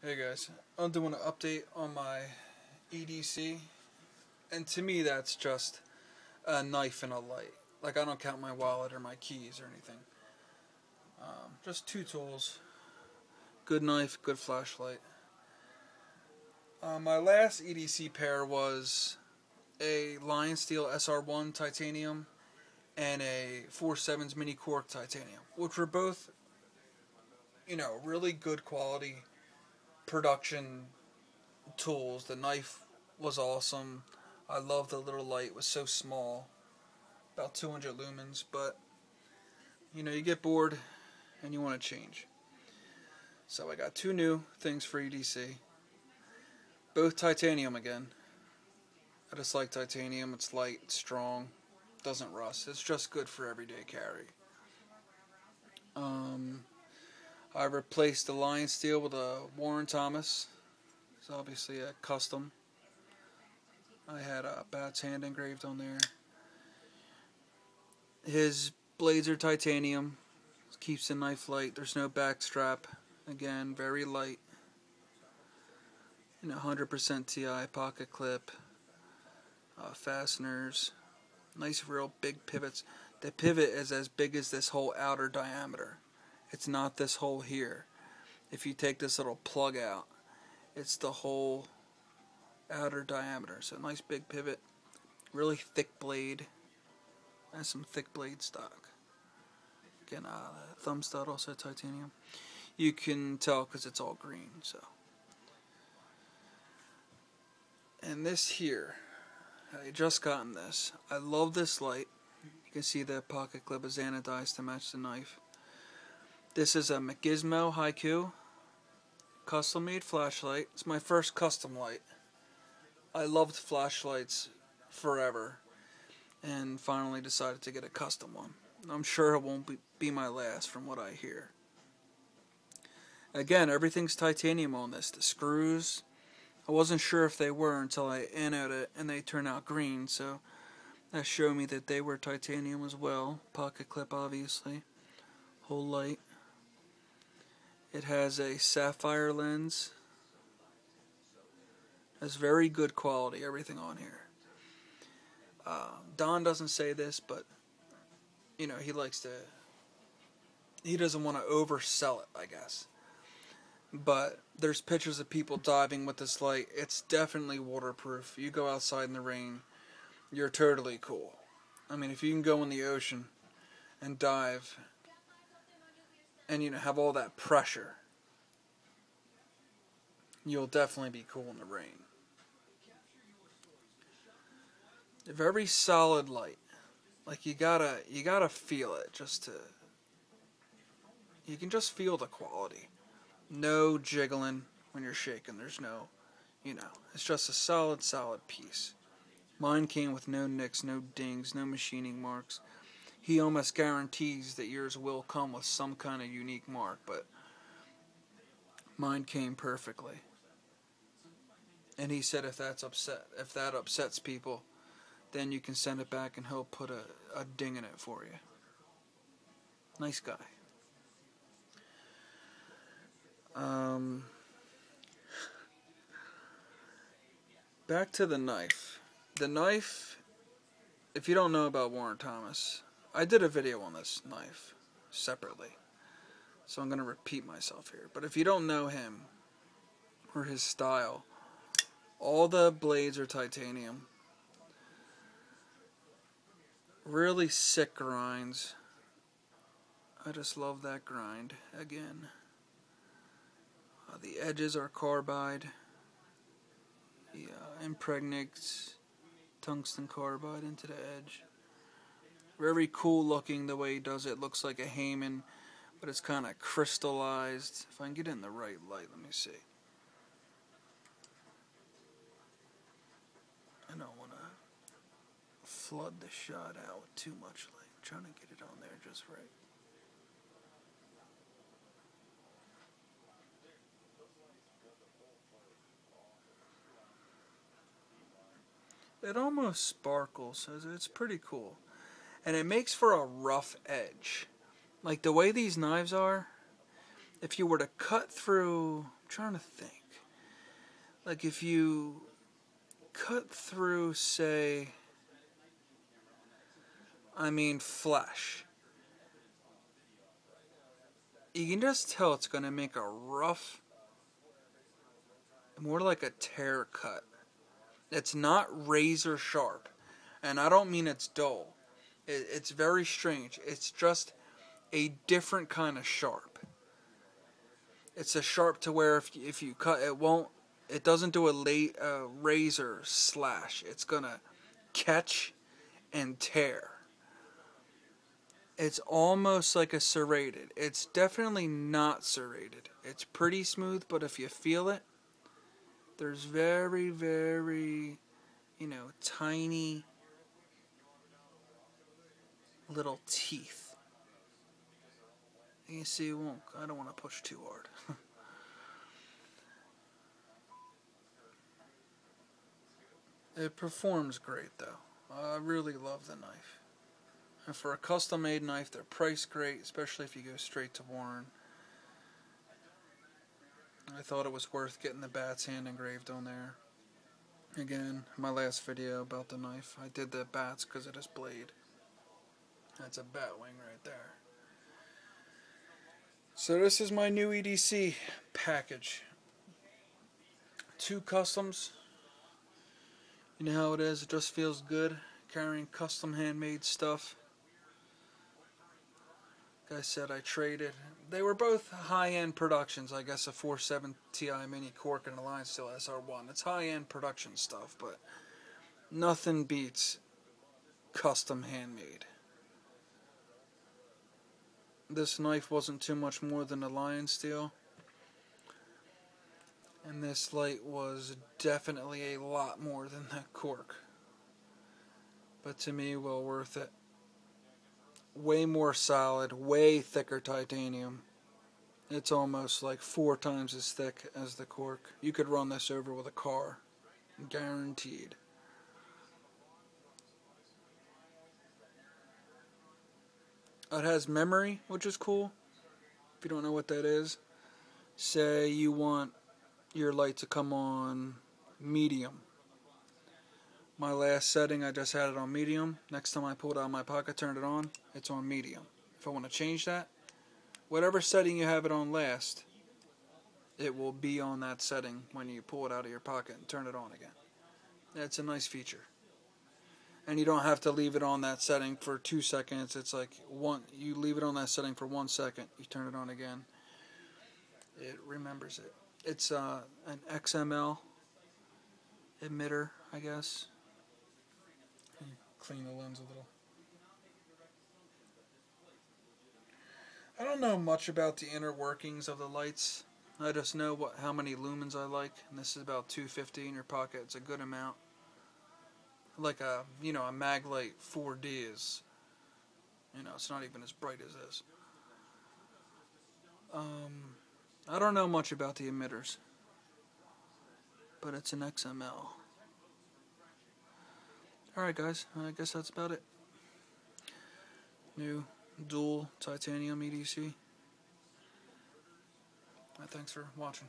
Hey guys, I'm doing an update on my EDC, and to me that's just a knife and a light. Like, I don't count my wallet or my keys or anything. Just two tools. Good knife, good flashlight. My last EDC pair was a Lion Steel SR1 titanium and a 4.7's mini cork titanium, which were both, really good quality production tools. The knife was awesome. I love the little light. It was so small, about 200 lumens, but you get bored and you want to change. So I got two new things for EDC, both titanium again. I just like titanium. It's light, it's strong, doesn't rust. It's just good for everyday carry. I replaced the Lion Steel with a Warren Thomas. It's obviously a custom. I had a bat's hand engraved on there. His blades are titanium. Keeps the knife light. There's no back strap. Again, very light. 100% TI pocket clip. Fasteners. Nice real big pivots. The pivot is as big as this whole outer diameter. It's not this hole here. If you take this little plug out, it's the whole outer diameter. So nice big pivot. Really thick blade. And some thick blade stock. Again, thumb stud, also titanium. You can tell because it's all green. So, and this here, I just gotten this. I love this light. You can see the pocket clip is anodized to match the knife. This is a McGizmo Haiku custom made flashlight. It's my first custom light. I loved flashlights forever and finally decided to get a custom one. I'm sure it won't be my last from what I hear. Again, everything's titanium on this. The screws, I wasn't sure if they were until I anoded it and they turned out green, so that showed me that they were titanium as well. Pocket clip, obviously. Whole light. It has a sapphire lens. It's very good quality, everything on here. Don doesn't say this, but he doesn't want to oversell it, I guess. But there's pictures of people diving with this light. It's definitely waterproof. You go outside in the rain, you're totally cool. I mean, if you can go in the ocean and dive and have all that pressure, you'll definitely be cool in the rain. A very solid light. Like, you gotta feel it you can just feel the quality. No jiggling when you're shaking. There's no, it's just a solid piece. Mine came with no nicks, no dings, no machining marks. He almost guarantees that yours will come with some kind of unique mark, but mine came perfectly. And he said if that upsets people, then you can send it back and he'll put a ding in it for you. Nice guy. Back to the knife. The knife, if you don't know about Warren Thomas, I did a video on this knife separately, so I'm going to repeat myself here. But if you don't know him or his style, all the blades are titanium. Really sick grinds. I just love that grind. Again, the edges are carbide. He impregnates tungsten carbide into the edge. Very cool looking the way he does it. Looks like a Heyman, but it's kind of crystallized. If I can get it in the right light, let me see. I don't want to flood the shot out with too much light. I'm trying to get it on there just right. It almost sparkles. It's pretty cool. And it makes for a rough edge. Like the way these knives are, if you were to cut through, I'm trying to think. Like if you cut through, say, flesh, you can just tell it's going to make a rough, more like a tear cut. It's not razor sharp, and I don't mean it's dull. It's very strange. It's just a different kind of sharp. It's a sharp to where if you cut, it doesn't do a razor slash. It's gonna catch and tear. It's almost like a serrated. It's definitely not serrated. It's pretty smooth, but if you feel it, there's very, very, tiny little teeth. You see, I don't want to push too hard. It performs great, though. I really love the knife. And for a custom-made knife, they're priced great, especially if you go straight to Warren. I thought it was worth getting the bat's hand engraved on there. Again, my last video about the knife, I did the bats because of this blade. That's a bat wing right there. So this is my new EDC package. 2 customs. You know how it is, it just feels good carrying custom handmade stuff. Like I said, I traded. They were both high-end productions. I guess a 4.7 Ti Mini Cork and a line steel SR1. It's high-end production stuff, but nothing beats custom handmade. This knife wasn't too much more than a lion steel, and this light was definitely a lot more than that cork. But to me, well worth it. Way more solid, way thicker titanium. It's almost like 4 times as thick as the cork. You could run this over with a car, guaranteed. It has memory, which is cool. If you don't know what that is, say you want your light to come on medium. My last setting, I just had it on medium. Next time I pulled it out of my pocket, turned it on, it's on medium. If I want to change that, whatever setting you have it on last, it will be on that setting when you pull it out of your pocket and turn it on again. That's a nice feature. And you don't have to leave it on that setting for 2 seconds. It's like you leave it on that setting for 1 second, you turn it on again. It remembers it. It's an XML emitter, I guess. Clean the lens a little. I don't know much about the inner workings of the lights. I just know how many lumens I like, and this is about 250 in your pocket. It's a good amount. Like a Maglite 4D is, it's not even as bright as this. I don't know much about the emitters, but it's an XML. Alright guys, I guess that's about it. New dual titanium EDC. Thanks for watching.